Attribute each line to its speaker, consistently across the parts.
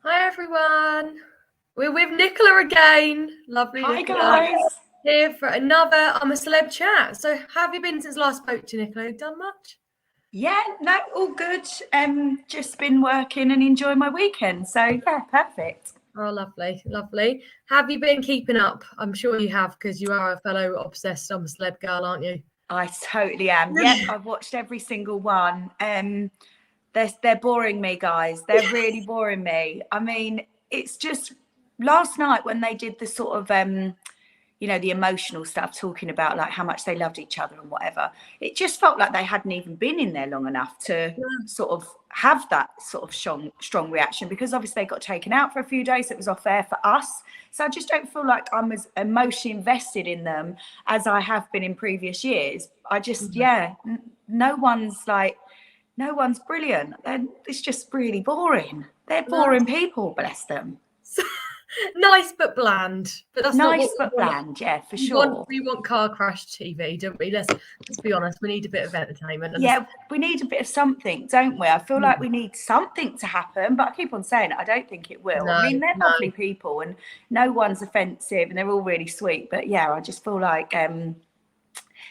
Speaker 1: Hi everyone. We're with Nicola again. Lovely
Speaker 2: Hi
Speaker 1: Nicola.
Speaker 2: guys.
Speaker 1: Here for another I'm a Celeb chat. So how have you been since last spoke to Nicola? Done much?
Speaker 2: Yeah, no, all good. Just been working and enjoying my weekend. So yeah, perfect.
Speaker 1: Oh, lovely, lovely. Have you been keeping up? I'm sure you have, because you are a fellow obsessed I'm a Celeb girl, aren't you?
Speaker 2: I totally am. Yep, I've watched every single one. They're boring me, guys. They're really boring me. I mean, it's just last night when they did the sort of the emotional stuff, talking about like how much they loved each other and whatever. It just felt like they hadn't even been in there long enough to sort of have that sort of strong reaction, because obviously they got taken out for a few days. It was off air for us. So I just don't feel like I'm as emotionally invested in them as I have been in previous years. I just, no one's brilliant. It's just really boring. They're boring people, bless them.
Speaker 1: Nice but bland. But that's not
Speaker 2: Nice
Speaker 1: what
Speaker 2: but bland, yeah, for sure.
Speaker 1: We want car crash TV, don't we? Let's be honest. We need a bit of entertainment.
Speaker 2: Yeah, we need a bit of something, don't we? I feel like we need something to happen, but I keep on saying it. I don't think it will. I mean, they're lovely people and no one's offensive and they're all really sweet. But yeah, I just feel like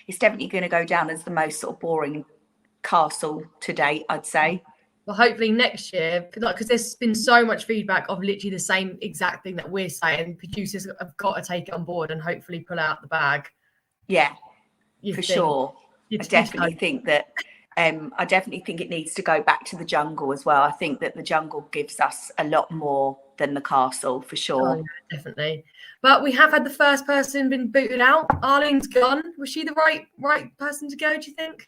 Speaker 2: it's definitely going to go down as the most sort of boring castle to date, I'd say.
Speaker 1: Well, hopefully next year, because there's been so much feedback of literally the same exact thing that we're saying. Producers have got to take it on board and hopefully pull out the bag.
Speaker 2: Yeah, for sure. I definitely think that. I definitely think it needs to go back to the jungle as well. I think that the jungle gives us a lot more than the castle, for sure.
Speaker 1: Oh, yeah, definitely. But we have had the first person been booted out. Arlene's gone. Was she the right person to go, do you think?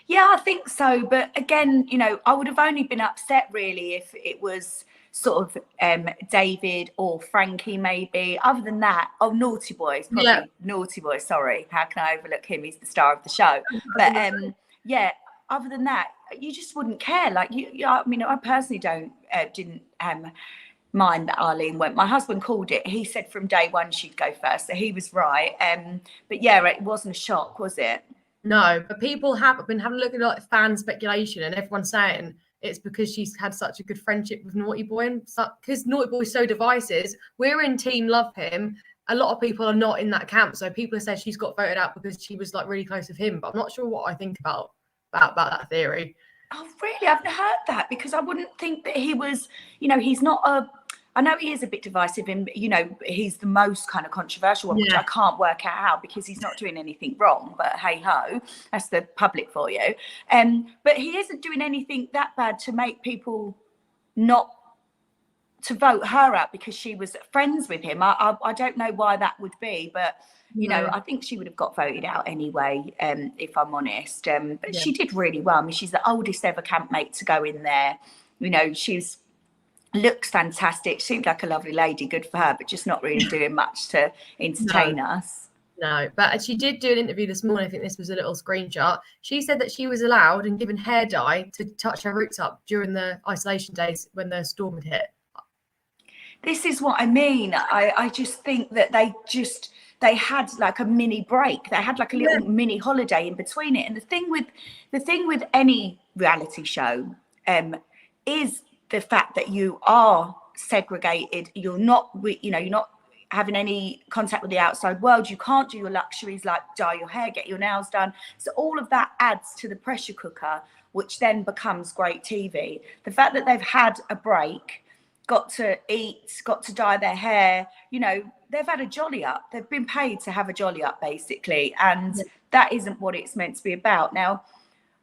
Speaker 2: Yeah, I think so. But again, I would have only been upset really if it was sort of David or Frankie maybe. Other than that, Naughty Boy's probably Naughty Boy. Sorry, how can I overlook him? He's the star of the show. But yeah, other than that, you just wouldn't care. Like I mean, I personally didn't mind that Arlene went. My husband called it. He said from day one she'd go first, so he was right. But yeah, it wasn't a shock, was it?
Speaker 1: No, but people have been having a look at like fan speculation, and everyone's saying it's because she's had such a good friendship with Naughty Boy, and because Naughty Boy's so divisive. We're in team love him. A lot of people are not in that camp, so people have said she's got voted out because she was like really close with him. But I'm not sure what I think about that theory.
Speaker 2: Oh, really? I've never heard that, because I wouldn't think that he was. He's not a. I know he is a bit divisive, and he's the most kind of controversial one, which I can't work out how, because he's not doing anything wrong. But hey ho, that's the public for you. But he isn't doing anything that bad to make people not to vote her out because she was friends with him. I don't know why that would be, but I think she would have got voted out anyway, if I'm honest. But she did really well. I mean, she's the oldest ever campmate to go in there. She's looks fantastic, seemed like a lovely lady, good for her, but just not really doing much to entertain us.
Speaker 1: No, but she did do an interview this morning. I think this was a little screenshot. She said that she was allowed and given hair dye to touch her roots up during the isolation days when the storm had hit.
Speaker 2: This is what I mean. I just think that they had like a mini break. They had like a little mini holiday in between it. And the thing with any reality show is the fact that you are segregated. You're not having any contact with the outside world. You can't do your luxuries like dye your hair, get your nails done. So all of that adds to the pressure cooker, which then becomes great TV. The fact that they've had a break, got to eat, got to dye their hair, they've had a jolly up. They've been paid to have a jolly up, basically. And that isn't what it's meant to be about. Now,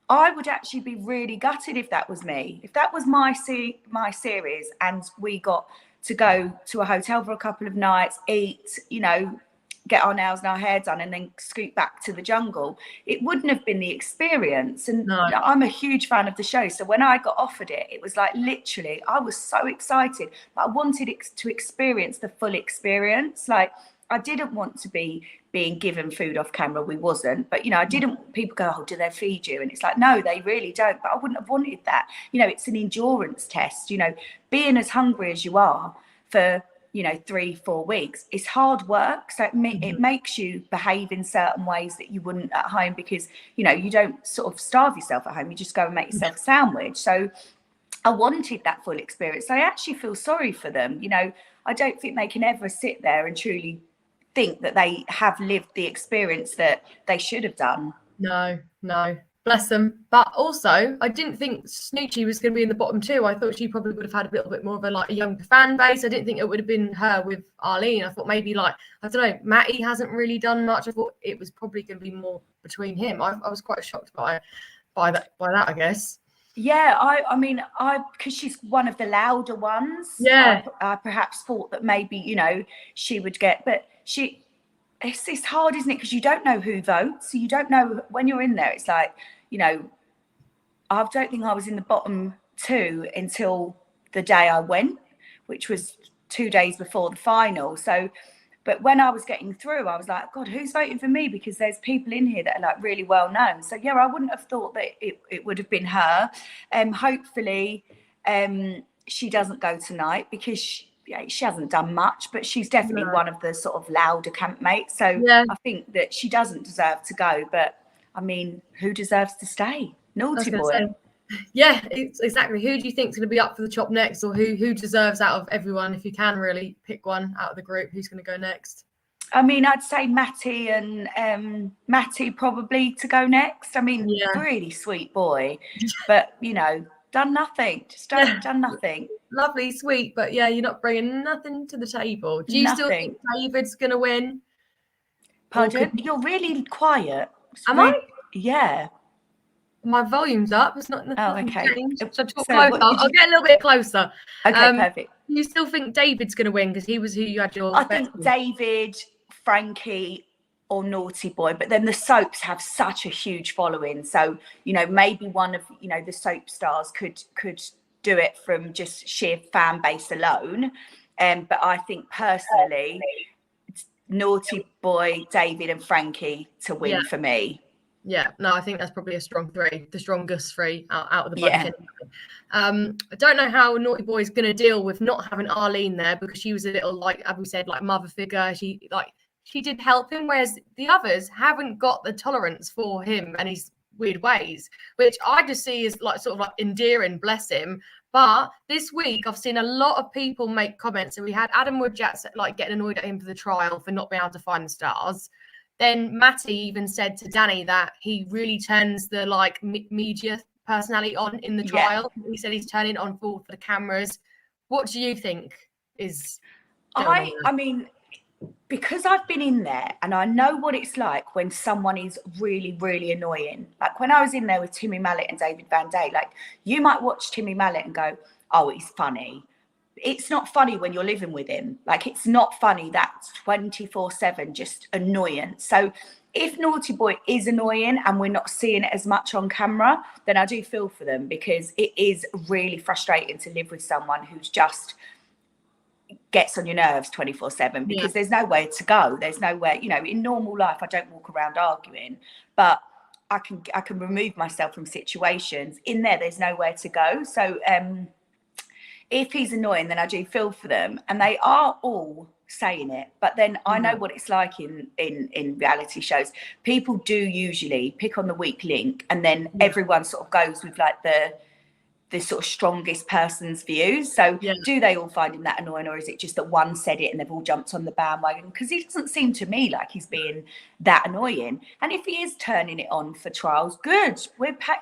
Speaker 2: I would actually be really gutted if that was me. If that was my series and we got to go to a hotel for a couple of nights, eat, get our nails and our hair done and then scoot back to the jungle, it wouldn't have been the experience. And I'm a huge fan of the show. So when I got offered it, it was like literally, I was so excited, but I wanted to experience the full experience. Like, I didn't want to be being given food off camera. We wasn't, but I didn't. People go, "Oh, do they feed you?" And it's like, no, they really don't. But I wouldn't have wanted that. It's an endurance test. Being as hungry as you are for 3-4 weeks, it's hard work. So it makes you behave in certain ways that you wouldn't at home, because you don't sort of starve yourself at home. You just go and make yourself a sandwich. So I wanted that full experience. I actually feel sorry for them. You know, I don't think they can ever sit there and truly think that they have lived the experience that they should have done.
Speaker 1: No, bless them. But also, I didn't think Snoochie was going to be in the bottom two. I thought she probably would have had a little bit more of a younger fan base. I didn't think it would have been her with Arlene. I thought maybe I don't know, Matty hasn't really done much. I thought it was probably going to be more between him. I was quite shocked by that, I guess.
Speaker 2: Yeah, I mean, because she's one of the louder ones.
Speaker 1: Yeah,
Speaker 2: I perhaps thought that maybe, you know, she would get, but it's hard, isn't it? Because you don't know who votes. So you don't know when you're in there. It's like, you know, I don't think I was in the bottom two until the day I went, which was 2 days before the final. So, but when I was getting through, I was like, God, who's voting for me? Because there's people in here that are like really well known. So yeah, I wouldn't have thought that it would have been her. Hopefully she doesn't go tonight, because she hasn't done much, but she's definitely one of the sort of louder campmates. So
Speaker 1: yeah.
Speaker 2: I think that she doesn't deserve to go. But I mean, who deserves to stay? Naughty boy.
Speaker 1: Yeah, exactly. Who do you think is going to be up for the chop next, or who deserves out of everyone? If you can really pick one out of the group, who's going to go next?
Speaker 2: I mean, I'd say Matty and Matty probably to go next. I mean, really sweet boy, but you know, done nothing. Just done nothing.
Speaker 1: Lovely, sweet, but yeah, you're not bringing nothing to the table. Do you still think David's going to win?
Speaker 2: Pardon? You're really quiet.
Speaker 1: Am I?
Speaker 2: Yeah.
Speaker 1: My volume's up. It's not.
Speaker 2: Oh, okay.
Speaker 1: So talk closer. I'll get a little bit closer.
Speaker 2: Okay, perfect.
Speaker 1: You still think David's going to win because he was who you had your?
Speaker 2: I think David, Frankie, or Naughty Boy. But then the soaps have such a huge following, so you know, maybe one of the soap stars could do it from just sheer fan base alone. But I think personally, Naughty Boy, David, and Frankie to win for me.
Speaker 1: Yeah, no, I think that's probably a strong three, the strongest three out of the bunch. Yeah. I don't know how Naughty Boy is going to deal with not having Arlene there, because she was a little, as we said, mother figure. She did help him, whereas the others haven't got the tolerance for him and his weird ways, which I just see as sort of endearing, bless him. But this week I've seen a lot of people make comments, and we had Adam Woodjats getting annoyed at him for the trial for not being able to find the stars. Then Matty even said to Danny that he really turns the media personality on in the trial. Yeah. He said he's turning on for the cameras. What do you think is going on?
Speaker 2: I mean, because I've been in there and I know what it's like when someone is really, really annoying. Like when I was in there with Timmy Mallet and David Van Day, you might watch Timmy Mallet and go, oh, he's funny. It's not funny when you're living with him. It's not funny. That's 24/7 just annoyance. So if Naughty Boy is annoying and we're not seeing it as much on camera, then I do feel for them, because it is really frustrating to live with someone who's just gets on your nerves 24/7, because there's nowhere to go. There's nowhere, in normal life, I don't walk around arguing, but I can remove myself from situations. In there's nowhere to go. So, if he's annoying, then I do feel for them, and they are all saying it. But then I know what it's like in reality shows. People do usually pick on the weak link, and then everyone sort of goes with the sort of strongest person's views. So do they all find him that annoying, or is it just that one said it and they've all jumped on the bandwagon? Because he doesn't seem to me like he's being that annoying. And if he is turning it on for trials, good.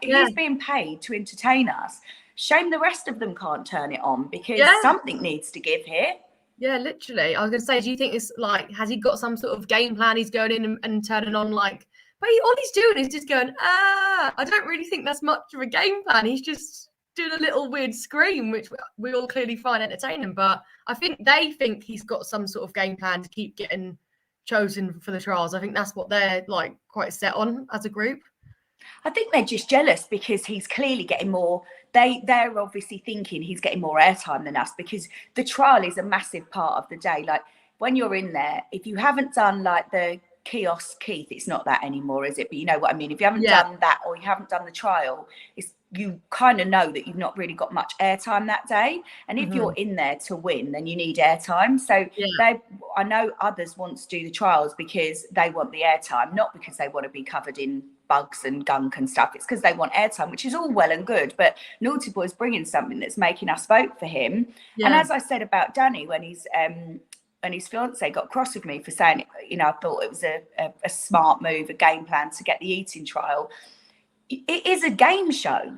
Speaker 2: He's being paid to entertain us. Shame the rest of them can't turn it on, because something needs to give here.
Speaker 1: Yeah, literally. I was going to say, do you think it's has he got some sort of game plan? He's going in and turning on but all he's doing is just going, I don't really think that's much of a game plan. He's just doing a little weird scream, which we all clearly find entertaining. But I think they think he's got some sort of game plan to keep getting chosen for the trials. I think that's what they're quite set on as a group.
Speaker 2: I think they're just jealous because he's clearly getting more. They're obviously thinking he's getting more airtime than us, because the trial is a massive part of the day. When you're in there, if you haven't done the kiosk Keith, it's not that anymore, is it? But you know what I mean. If you haven't
Speaker 1: Yeah.
Speaker 2: done that, or you haven't done the trial, you kind of know that you've not really got much airtime that day. And if you're in there to win, then you need airtime. So I know others want to do the trials because they want the airtime, not because they want to be covered in bugs and gunk and stuff. It's because they want airtime, which is all well and good. But Naughty Boy's bringing something that's making us vote for him. And as I said about Danny, when his fiance got cross with me for saying, you know, I thought it was a smart move, a game plan to get the eating trial. It is a game show.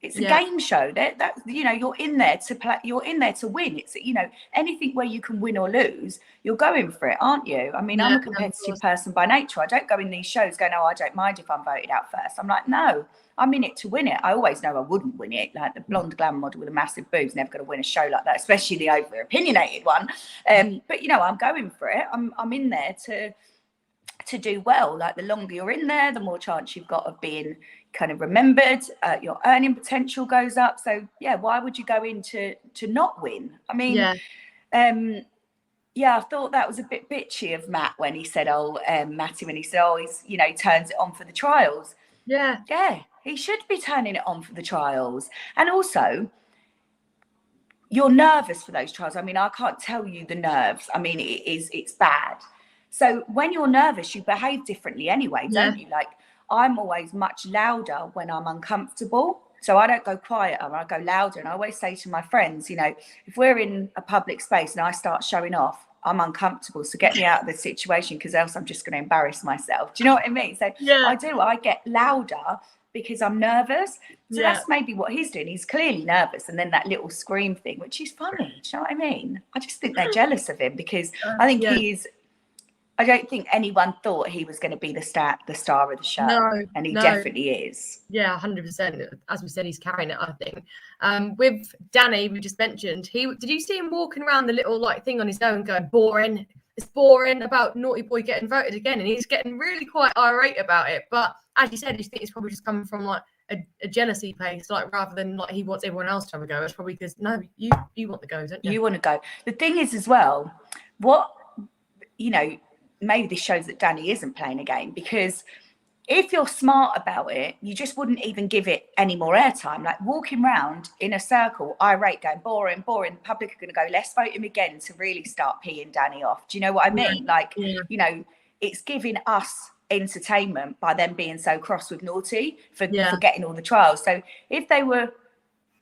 Speaker 2: It's a game show. That you know, you're in there to play. You're in there to win. It's, you know, anything where you can win or lose, you're going for it, aren't you? I mean, I'm a competitive person by nature. I don't go in these shows going, oh, I don't mind if I'm voted out first. I'm like, no, I'm in it to win it. I always know I wouldn't win it. Like the blonde glam model with a massive boob's never going to win a show like that, especially the over opinionated one. But you know, I'm going for it. I'm in there to do well. Like the longer you're in there, the more chance you've got of being kind of remembered. Your earning potential goes up. So yeah, why would you go in to not win? I mean, I thought that was a bit bitchy of Matt when he said, Matty, when he said, he's, you know, he turns it on for the trials. Yeah, he should be turning it on for the trials. And also, you're nervous for those trials. I mean, I can't tell you the nerves. I mean, it's bad. So when you're nervous, you behave differently anyway, don't you? Like, I'm always much louder when I'm uncomfortable. So I don't go quieter, I go louder. And I always say to my friends, you know, if we're in a public space and I start showing off, I'm uncomfortable. So get me out of the situation, because else I'm just going to embarrass myself. Do you know what I mean? So I get louder because I'm nervous. So that's maybe what he's doing. He's clearly nervous. And then that little scream thing, which is funny. Do you know what I mean? I just think they're jealous of him, because I think I don't think anyone thought he was going to be the star of the show. No, and he definitely is.
Speaker 1: Yeah, 100%. As we said, he's carrying it, I think. With Danny, we just mentioned, did you see him walking around the little like thing on his own going, boring? It's boring about Naughty Boy getting voted again. And he's getting really quite irate about it. But as you said, you think it's probably just coming from like a jealousy place, like rather than like he wants everyone else to have a go. It's probably because, no, you want the go, don't you?
Speaker 2: You want to go. The thing is as well, you know, maybe this shows that Danny isn't playing a game, because if you're smart about it, you just wouldn't even give it any more airtime. Like walking around in a circle, irate, going boring. The public are going to go, let's vote him again to really start peeing Danny off. Do you know what I mean? You know, it's giving us entertainment by them being so cross with Naughty for getting all the trials. So if they were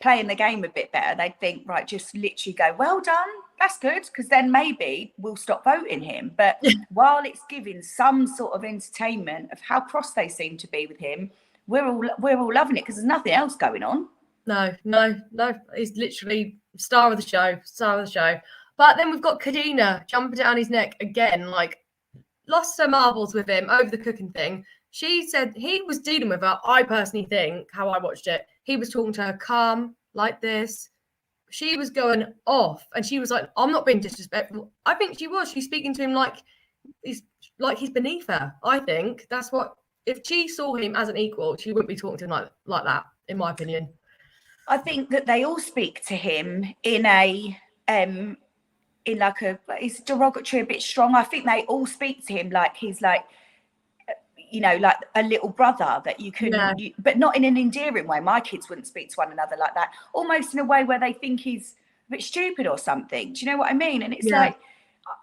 Speaker 2: playing the game a bit better, they'd think, right, just literally go, well done, that's good, because then maybe we'll stop voting him. But while it's giving some sort of entertainment of how cross they seem to be with him, we're all loving it, because there's nothing else going on.
Speaker 1: No, he's literally star of the show. But then we've got Kadena jumping down his neck again, like lost her marbles with him over the cooking thing. She said he was dealing with her. I personally think, how I watched it, he was talking to her calm like this. She was going off, and she was like, I'm not being disrespectful. I think she was. She's speaking to him like he's beneath her. I think that's what, if she saw him as an equal, she wouldn't be talking to him like that, in my opinion.
Speaker 2: I think that they all speak to him in a it's derogatory, a bit strong. I think they all speak to him like he's like, you know, like a little brother that you can, but not in an endearing way. My kids wouldn't speak to one another like that, almost in a way where they think he's a bit stupid or something. Do you know what I mean? And it's like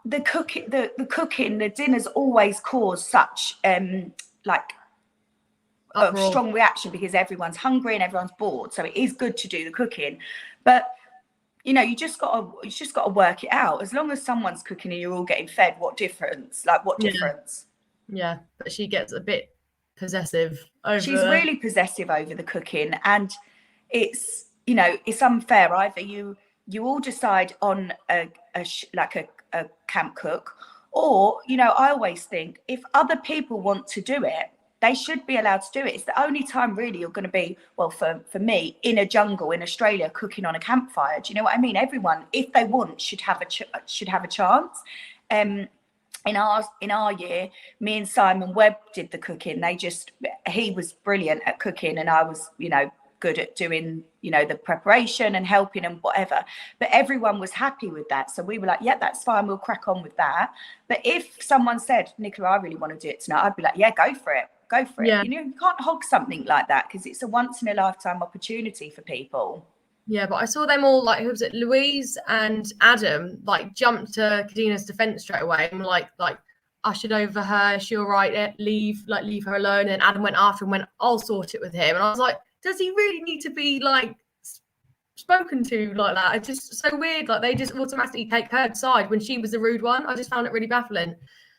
Speaker 2: the cooking, the dinners always cause such like a strong reaction, because everyone's hungry and everyone's bored. So it is good to do the cooking, but you know, you just got to work it out. As long as someone's cooking and you're all getting fed, what difference? Like, what difference?
Speaker 1: Yeah, but she gets a bit possessive over.
Speaker 2: She's really possessive over the cooking, and it's, you know, it's unfair. Either you all decide on a camp cook, or, you know, I always think if other people want to do it, they should be allowed to do it. It's the only time really you're going to be, well, for me, in a jungle in Australia cooking on a campfire. Do you know what I mean? Everyone, if they want, should have a chance. In our year, me and Simon Webb did the cooking. He was brilliant at cooking, and I was, you know, good at doing, you know, the preparation and helping and whatever. But everyone was happy with that. So we were like, yeah, that's fine. We'll crack on with that. But if someone said, Nicola, I really want to do it tonight, I'd be like, yeah, go for it. Go for it. You know, you can't hog something like that because it's a once in a lifetime opportunity for people.
Speaker 1: Yeah, but I saw them all, like, who was it? Louise and Adam, like, jumped to Kadina's defense straight away and like ushered over her. She all right? Leave her alone. And Adam went after and went, I'll sort it with him. And I was like, does he really need to be like spoken to like that? It's just so weird. Like, they just automatically take her side when she was the rude one. I just found it really baffling.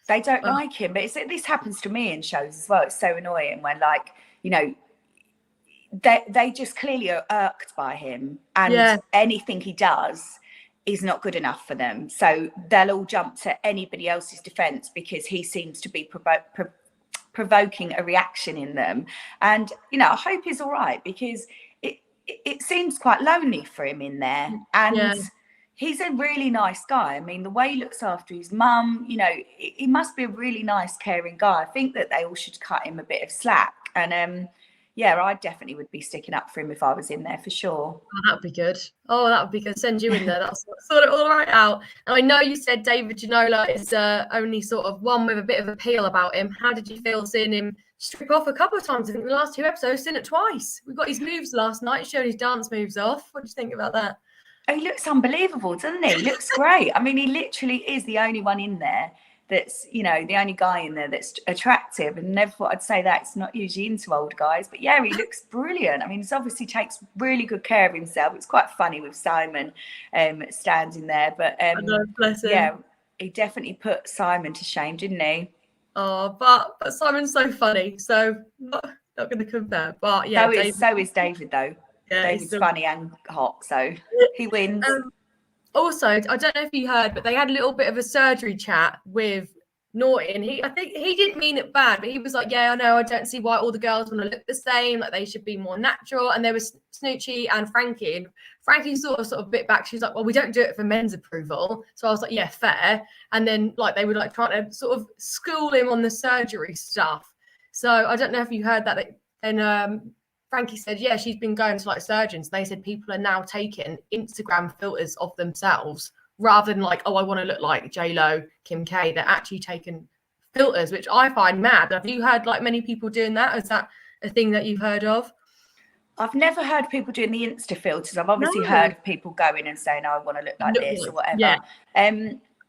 Speaker 2: They don't like him, but this happens to me in shows as well. It's so annoying when, like, you know, they just clearly are irked by him, and anything he does is not good enough for them. So they'll all jump to anybody else's defense because he seems to be provoking a reaction in them. And, you know, I hope he's all right, because it seems quite lonely for him in there. And he's a really nice guy. I mean, the way he looks after his mum, you know, he must be a really nice, caring guy. I think that they all should cut him a bit of slack. And yeah, I definitely would be sticking up for him if I was in there, for sure.
Speaker 1: Oh, that would be good. Oh, that would be good. Send you in there. That's sort it all right out. And I know you said David Ginola is only sort of one with a bit of appeal about him. How did you feel seeing him strip off a couple of times? I think the last 2 episodes, seen it twice. We got his moves last night, showing his dance moves off. What do you think about that?
Speaker 2: Oh, he looks unbelievable, doesn't he? He looks great. I mean, he literally is the only one in there that's, you know, the only guy in there that's attractive. And never thought I'd say that. It's not usually into old guys, but yeah, he looks brilliant. I mean, he obviously takes really good care of himself. It's quite funny with Simon standing there, but
Speaker 1: bless him.
Speaker 2: Yeah, he definitely put Simon to shame, didn't he?
Speaker 1: Oh, but Simon's so funny, so not going to compare. But yeah,
Speaker 2: so is David though. Yeah, David's funny and hot, so he wins.
Speaker 1: Also, I don't know if you heard, but they had a little bit of a surgery chat with Norton. I think he didn't mean it bad, but he was like, yeah, I know, I don't see why all the girls want to look the same, like they should be more natural. And there was Snoochie and Frankie, and Frankie sort of bit back. She was like, well, we don't do it for men's approval. So I was like, yeah, fair. And then like they were like trying to sort of school him on the surgery stuff. So I don't know if you heard that. And Frankie said, yeah, she's been going to like surgeons. They said people are now taking Instagram filters of themselves rather than like, oh, I want to look like J-Lo, Kim K. They're actually taking filters, which I find mad. Have you heard like many people doing that? Is that a thing that you've heard of?
Speaker 2: I've never heard people doing the Insta filters. I've obviously heard of people going and saying, oh, I want to look like this or whatever. Yeah.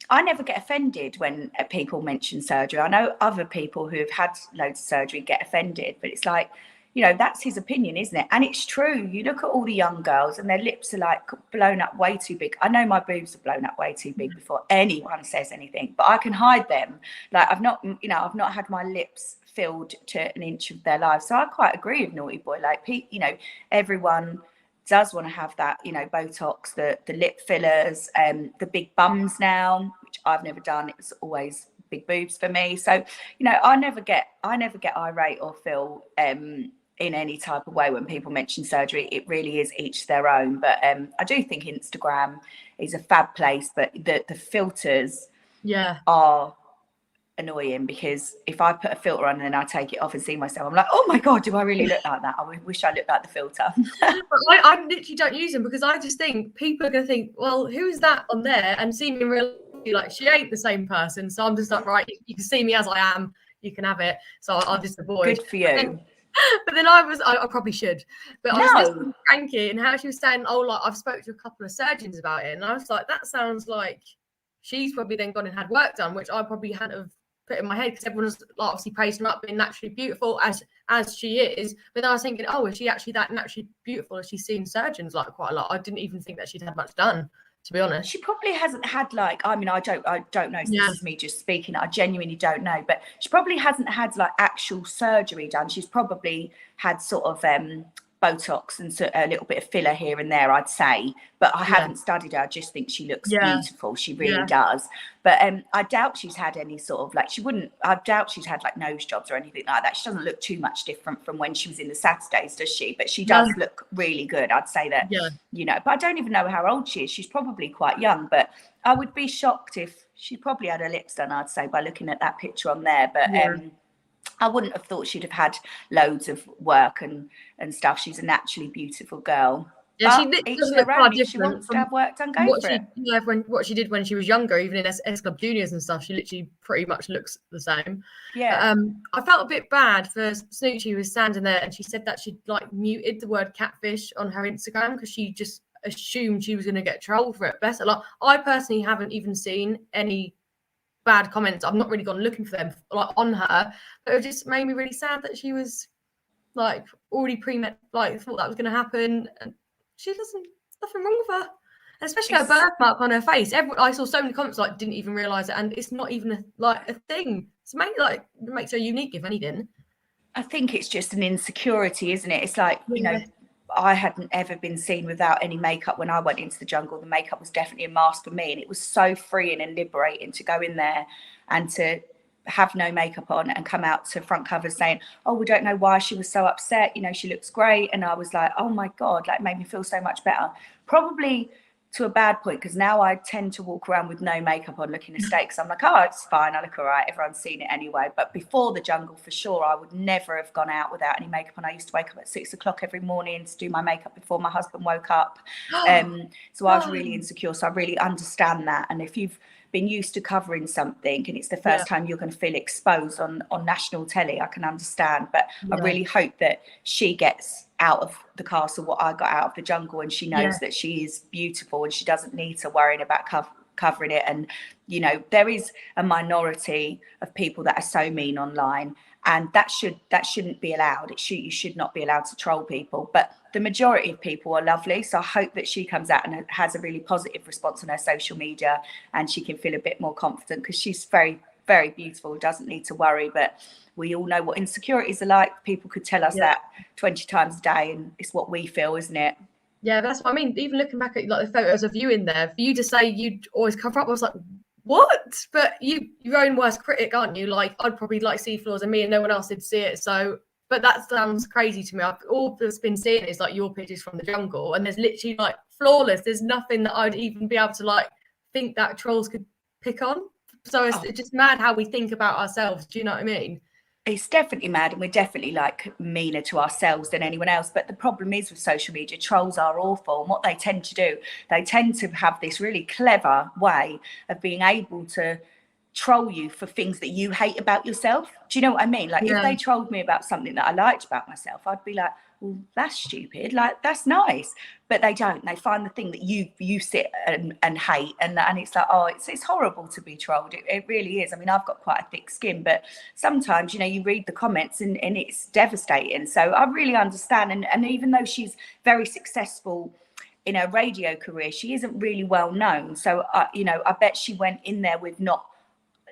Speaker 2: I never get offended when people mention surgery. I know other people who have had loads of surgery get offended, but it's like, you know, that's his opinion, isn't it? And it's true. You look at all the young girls and their lips are like blown up way too big. I know my boobs are blown up way too big before anyone says anything, but I can hide them. Like I've not had my lips filled to an inch of their life. So I quite agree with Naughty Boy. Like, you know, everyone does want to have that, you know, Botox, the lip fillers, the big bums now, which I've never done. It was always big boobs for me. So, you know, I never get irate or feel in any type of way when people mention surgery. It really is each their own. But I do think Instagram is a fab place, but the filters are annoying, because if I put a filter on and then I take it off and see myself, I'm like, oh my God, do I really look like that? I wish I looked like the filter.
Speaker 1: I literally don't use them because I just think people are going to think, well, who's that on there? And see me in real life, like she ain't the same person. So I'm just like, right, you can see me as I am. You can have it. So I'll just avoid.
Speaker 2: Good for you.
Speaker 1: But then I probably should. But I was listening to Frankie and how she was saying, oh, like I've spoken to a couple of surgeons about it. And I was like, that sounds like she's probably then gone and had work done, which I probably hadn't have put in my head, because everyone's like, obviously praising her up being naturally beautiful as she is. But then I was thinking, oh, is she actually that naturally beautiful? Has she seen surgeons like quite a lot? I didn't even think that she'd had much done, to be honest.
Speaker 2: She probably hasn't had like, I mean, I don't know. So this is me just speaking. I genuinely don't know, but she probably hasn't had like actual surgery done. She's probably had sort of Botox and a little bit of filler here and there, I'd say. But I haven't studied her. I just think she looks beautiful. She really does. But I doubt she's had any sort of like, I doubt she's had like nose jobs or anything like that. She doesn't look too much different from when she was in the Saturdays, does she? But she does look really good. I'd say that, you know, but I don't even know how old she is. She's probably quite young, but I would be shocked if she probably had her lips done, I'd say, by looking at that picture on there. But I wouldn't have thought she'd have had loads of work and stuff. She's a naturally beautiful girl.
Speaker 1: Yeah, she
Speaker 2: But each
Speaker 1: doesn't
Speaker 2: their
Speaker 1: look far
Speaker 2: own. If she
Speaker 1: different
Speaker 2: wants to
Speaker 1: from
Speaker 2: have work done, go
Speaker 1: what
Speaker 2: for it.
Speaker 1: what she did when she was younger, even in S Club Juniors and stuff. She literally pretty much looks the same.
Speaker 2: Yeah.
Speaker 1: I felt a bit bad for Snoochie, who was standing there, and she said that she'd like muted the word catfish on her Instagram because she just assumed she was going to get trolled for it. Bless her. Like, I personally haven't even seen any bad comments. I've not really gone looking for them like on her, but it just made me really sad that she was like already like thought that was going to happen, and she doesn't. Nothing wrong with her, and especially her birthmark on her face. I saw so many comments like didn't even realize it, and it's not even a thing. It's it makes her unique, if anything.
Speaker 2: I think it's just an insecurity, isn't it? It's like, you know, I hadn't ever been seen without any makeup when I went into the jungle. The makeup was definitely a mask for me, and it was so freeing and liberating to go in there and to have no makeup on and come out to front covers saying, oh, we don't know why she was so upset, you know, she looks great. And I was like, oh my God, like, it made me feel so much better. Probably to a bad point, because now I tend to walk around with no makeup on looking a state, because I'm like, oh, it's fine, I look all right, everyone's seen it anyway. But before the jungle, for sure, I would never have gone out without any makeup on. I used to wake up at 6 o'clock every morning to do my makeup before my husband woke up. So I was really insecure, so I really understand that. And if you've been used to covering something and it's the first time you're going to feel exposed on national telly, I can understand. But I really hope that she gets out of the castle what I got out of the jungle, and she knows that she is beautiful and she doesn't need to worry about covering it. And, you know, there is a minority of people that are so mean online, and that shouldn't be allowed. You should not be allowed to troll people, but the majority of people are lovely. So I hope that she comes out and has a really positive response on her social media, and she can feel a bit more confident, because she's very, very beautiful, doesn't need to worry. But we all know what insecurities are like. People could tell us that 20 times a day, and it's what we feel, isn't it?
Speaker 1: Yeah, that's what I mean. Even looking back at like the photos of you in there, for you to say you'd always cover up, I was like, what? But your own worst critic, aren't you? Like, I'd probably like see flaws in me and no one else did see it. So, but that sounds crazy to me. All that's been seeing is like your pictures from the jungle, and there's literally like flawless. There's nothing that I'd even be able to like think that trolls could pick on. So it's just mad how we think about ourselves. Do you know what I mean?
Speaker 2: It's definitely mad, and we're definitely like meaner to ourselves than anyone else. But the problem is with social media, trolls are awful, and what they tend to do, they tend to have this really clever way of being able to troll you for things that you hate about yourself. Do you know what I mean? Like, if they trolled me about something that I liked about myself, I'd be like, well, that's stupid, like, that's nice. But they don't. They find the thing that you sit and hate, and it's like, oh, it's horrible to be trolled. It really is. I mean, I've got quite a thick skin, but sometimes, you know, you read the comments and it's devastating. So I really understand. And even though she's very successful in her radio career, she isn't really well known. So you know, I bet she went in there with not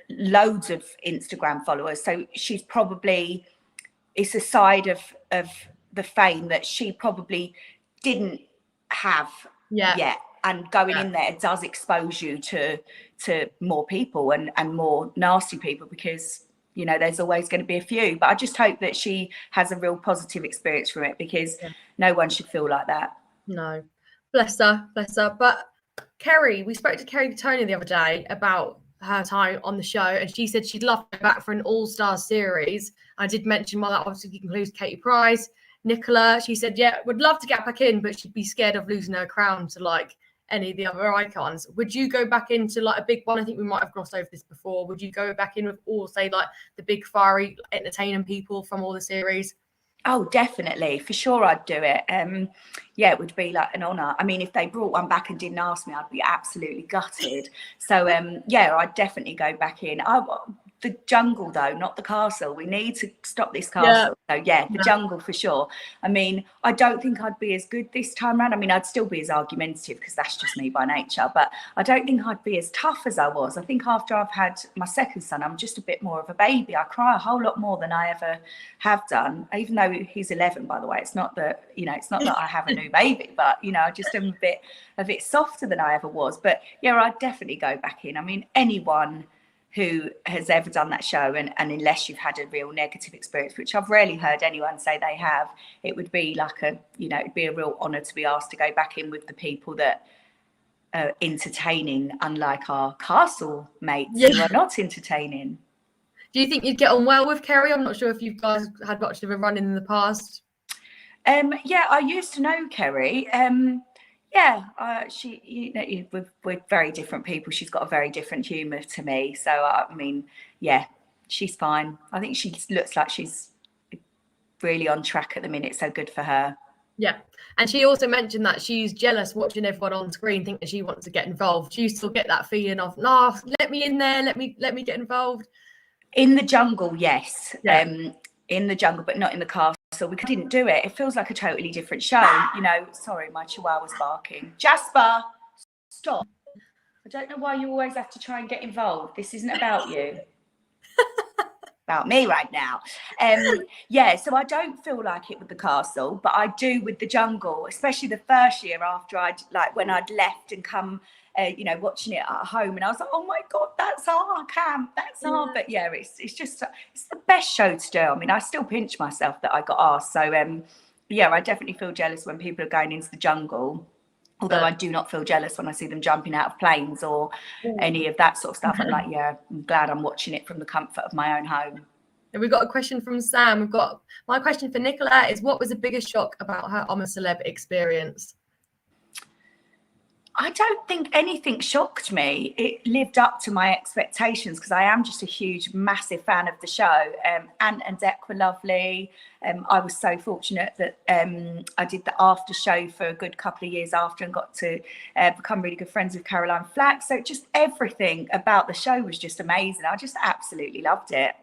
Speaker 2: loads of Instagram followers. So she's probably, it's a side of the fame that she probably didn't have yet. And going in there does expose you to more people and more nasty people, because, you know, there's always going to be a few. But I just hope that she has a real positive experience from it, because no one should feel like that.
Speaker 1: No, bless her. But Kerry, we spoke to Kerry Tony the other day about her time on the show, and she said she'd love to go back for an all-star series. I did mention, well, that obviously includes Katie Price, Nicola. She said, yeah, would love to get back in, but she'd be scared of losing her crown to like any of the other icons. Would you go back into like a big one? I think we might have glossed over this before. Would you go back in with all, say, like the big fiery entertaining people from all the series?
Speaker 2: Oh, definitely, for sure, I'd do it. Yeah, it would be like an honour. I mean, if they brought one back and didn't ask me, I'd be absolutely gutted. So yeah, I'd definitely go back in. The jungle, though, not the castle. We need to stop this castle. So yeah, the jungle for sure. I mean, I don't think I'd be as good this time around. I mean, I'd still be as argumentative, because that's just me by nature, but I don't think I'd be as tough as I was. I think after I've had my second son, I'm just a bit more of a baby. I cry a whole lot more than I ever have done, even though he's 11, by the way. It's not that, you know, it's not that I have a new baby, but, you know, I just am a bit softer than I ever was. But yeah, I'd definitely go back in. I mean, anyone who has ever done that show, and unless you've had a real negative experience, which I've rarely heard anyone say they have, it would be like it'd be a real honour to be asked to go back in with the people that are entertaining, unlike our castle mates who are not entertaining.
Speaker 1: Do you think you'd get on well with Kerry? I'm not sure if you guys had much of a run in the past.
Speaker 2: Yeah, I used to know Kerry. She, we're very different people. She's got a very different humour to me. So, I mean, yeah, she's fine. I think she looks like she's really on track at the minute. So good for her.
Speaker 1: Yeah. And she also mentioned that she's jealous watching everyone on screen, think that she wants to get involved. Do you still get that feeling of, no, let me in there, let me get involved?
Speaker 2: In the jungle, yes.
Speaker 1: Yeah.
Speaker 2: In the jungle, but not in the castle. We didn't do it. It feels like a totally different show. You know, sorry, my chihuahua's barking. Jasper, stop. I don't know why you always have to try and get involved. This isn't about you. About me right now. Yeah, so I don't feel like it with the castle, but I do with the jungle, especially the first year after when I'd left and come, watching it at home, and I was like, oh my God, that's our camp, that's our. But yeah, it's the best show to do. I mean, I still pinch myself that I got asked. So yeah, I definitely feel jealous when people are going into the jungle. Although I do not feel jealous when I see them jumping out of planes or any of that sort of stuff. I'm like, yeah, I'm glad I'm watching it from the comfort of my own home.
Speaker 1: And we've got a question from Sam. My question for Nicola is, what was the biggest shock about her I'm a Celeb experience?
Speaker 2: I don't think anything shocked me. It lived up to my expectations because I am just a huge, massive fan of the show. Ant and Dec were lovely. I was so fortunate that I did the after show for a good couple of years after and got to become really good friends with Caroline Flack. So just everything about the show was just amazing. I just absolutely loved it.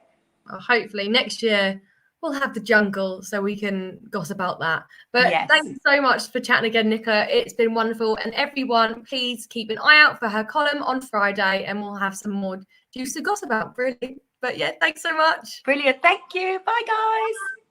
Speaker 1: Well, hopefully next year we'll have the jungle so we can gossip about that. But
Speaker 2: yes.
Speaker 1: Thanks so much for chatting again, Nicola. It's been wonderful. And everyone, please keep an eye out for her column on Friday, and we'll have some more juicy gossip about, really. But yeah, thanks so much.
Speaker 2: Brilliant. Thank you. Bye, guys.